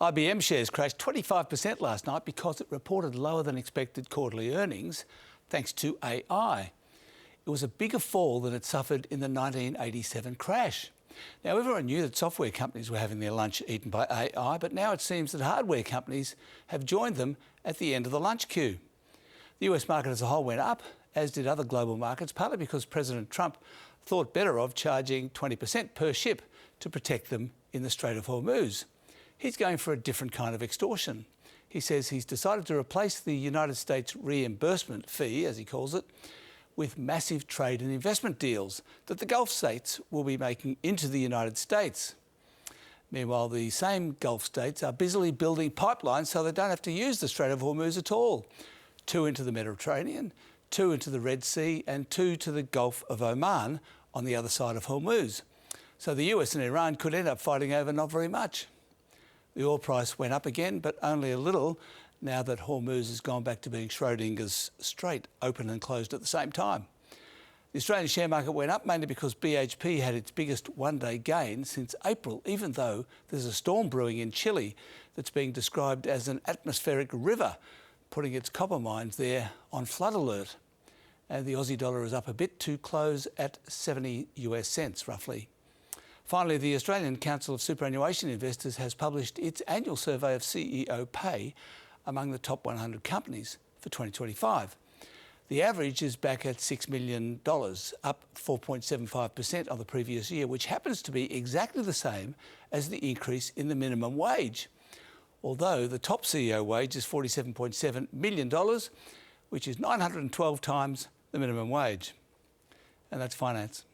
IBM shares crashed 25% last night because it reported lower than expected quarterly earnings thanks to AI. It was a bigger fall than it suffered in the 1987 crash. Now, everyone knew that software companies were having their lunch eaten by AI, but now it seems that hardware companies have joined them at the end of the lunch queue. The US market as a whole went up, as did other global markets, partly because President Trump thought better of charging 20% per ship to protect them in the Strait of Hormuz. He's going for a different kind of extortion. He says he's decided to replace the United States reimbursement fee, as he calls it, with massive trade and investment deals that the Gulf states will be making into the United States. Meanwhile, the same Gulf states are busily building pipelines so they don't have to use the Strait of Hormuz at all. 2 into the Mediterranean, 2 into the Red Sea, and 2 to the Gulf of Oman on the other side of Hormuz. So the US and Iran could end up fighting over not very much. The oil price went up again, but only a little, now that Hormuz has gone back to being Schrodinger's Strait, open and closed at the same time. The Australian share market went up mainly because BHP had its biggest one-day gain since April, even though there's a storm brewing in Chile that's being described as an atmospheric river, putting its copper mines there on flood alert. And the Aussie dollar is up a bit to close at 70 US cents, roughly. Finally, the Australian Council of Superannuation Investors has published its annual survey of CEO pay among the top 100 companies for 2025. The average is back at $6 million, up 4.75% on the previous year, which happens to be exactly the same as the increase in the minimum wage. Although the top CEO wage is $47.7 million, which is 912 times the minimum wage. And that's finance.